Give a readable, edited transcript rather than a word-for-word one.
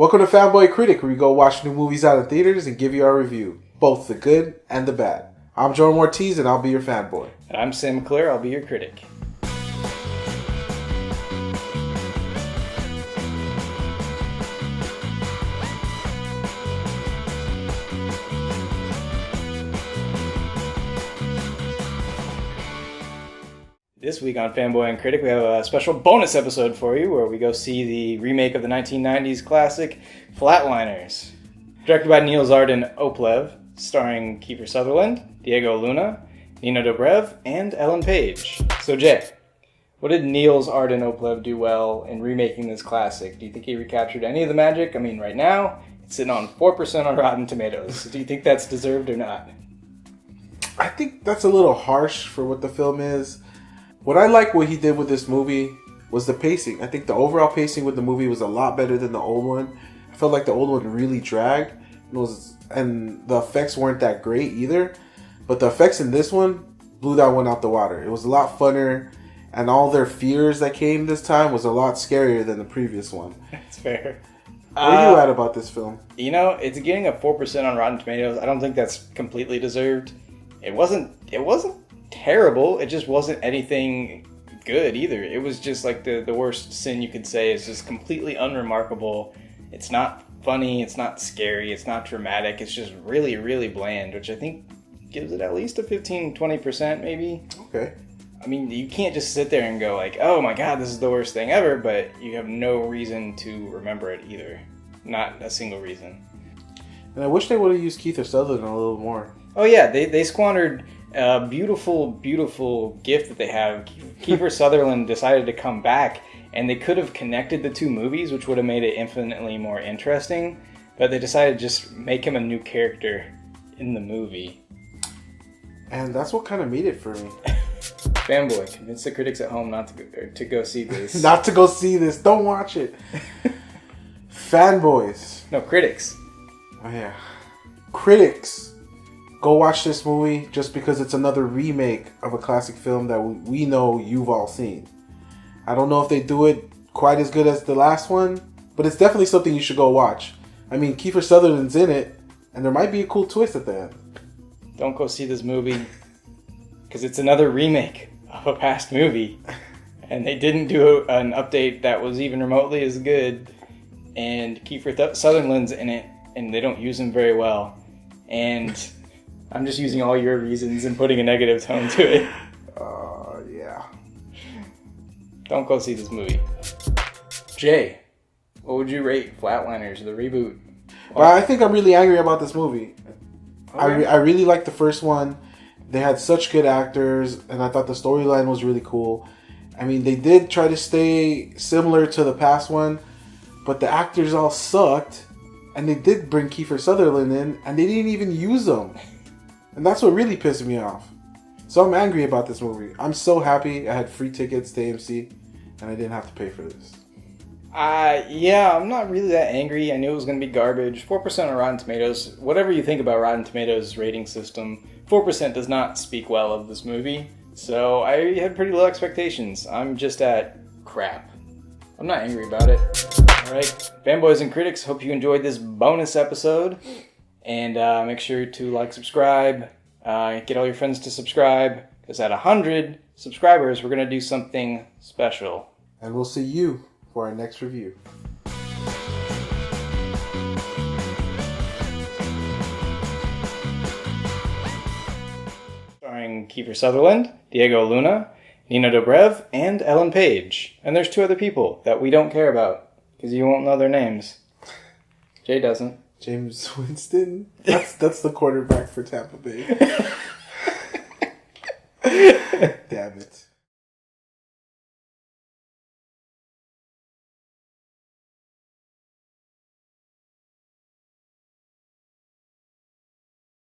Welcome to Fanboy Critic, where we go watch new movies out of theaters and give you our review, both the good and the bad. I'm Jorem Ortiz, and I'll be your fanboy. And I'm Sam McClure, I'll be your critic. This week on Fanboy and Critic, we have a special bonus episode for you where we go see the remake of the 1990s classic, Flatliners. Directed by Niels Arden Oplev, starring Kiefer Sutherland, Diego Luna, Nina Dobrev, and Ellen Page. So Jay, what did Niels Arden Oplev do well in remaking this classic? Do you think he recaptured any of the magic? I mean, right now, it's sitting on 4% on Rotten Tomatoes. Do you think that's deserved or not? I think that's a little harsh for what the film is. What I like what he did with this movie was the pacing. I think the overall pacing with the movie was a lot better than the old one. I felt like the old one really dragged. And the effects weren't that great either. But the effects in this one blew that one out the water. It was a lot funner. And all their fears that came this time was a lot scarier than the previous one. That's fair. Where are you at about this film? You know, it's getting a 4% on Rotten Tomatoes. I don't think that's completely deserved. It wasn't terrible. It just wasn't anything good either. It was just like the worst sin you could say. It's just completely unremarkable. It's not funny. It's not scary. It's not dramatic. It's just really, really bland, which I think gives it at least a 15-20% maybe. Okay. I mean, you can't just sit there and go like, oh my god, this is the worst thing ever, but you have no reason to remember it either. Not a single reason. And I wish they would have used Kiefer Sutherland a little more. Oh yeah, they squandered a beautiful, beautiful gift that they have. Kiefer Sutherland decided to come back, and they could have connected the two movies, which would have made it infinitely more interesting, but they decided to just make him a new character in the movie. And that's what kind of made it for me. Fanboy, convince the critics at home not to go see this. Not to go see this. Don't watch it. Fanboys. No, critics. Oh yeah. Critics. Go watch this movie just because it's another remake of a classic film that we know you've all seen. I don't know if they do it quite as good as the last one, but it's definitely something you should go watch. I mean, Kiefer Sutherland's in it, and there might be a cool twist at the end. Don't go see this movie, because it's another remake of a past movie, and they didn't do an update that was even remotely as good, and Kiefer Sutherland's in it, and they don't use him very well, and I'm just using all your reasons and putting a negative tone to it. Yeah. Don't go see this movie. Jay, what would you rate Flatliners, the reboot? Well, I think I'm really angry about this movie. Okay. I really liked the first one. They had such good actors, and I thought the storyline was really cool. I mean, they did try to stay similar to the past one, but the actors all sucked, and they did bring Kiefer Sutherland in, and they didn't even use him. And that's what really pissed me off. So I'm angry about this movie. I'm so happy I had free tickets to AMC, and I didn't have to pay for this. Yeah, I'm not really that angry. I knew it was going to be garbage. 4% on Rotten Tomatoes. Whatever you think about Rotten Tomatoes' rating system, 4% does not speak well of this movie. So I had pretty low expectations. I'm just at crap. I'm not angry about it. Alright, fanboys and critics, hope you enjoyed this bonus episode. And make sure to like, subscribe, get all your friends to subscribe, because at 100 subscribers, we're going to do something special. And we'll see you for our next review. Starring Kiefer Sutherland, Diego Luna, Nina Dobrev, and Ellen Page. And there's two other people that we don't care about, because you won't know their names. Jay doesn't. James Winston? That's the quarterback for Tampa Bay. Damn it.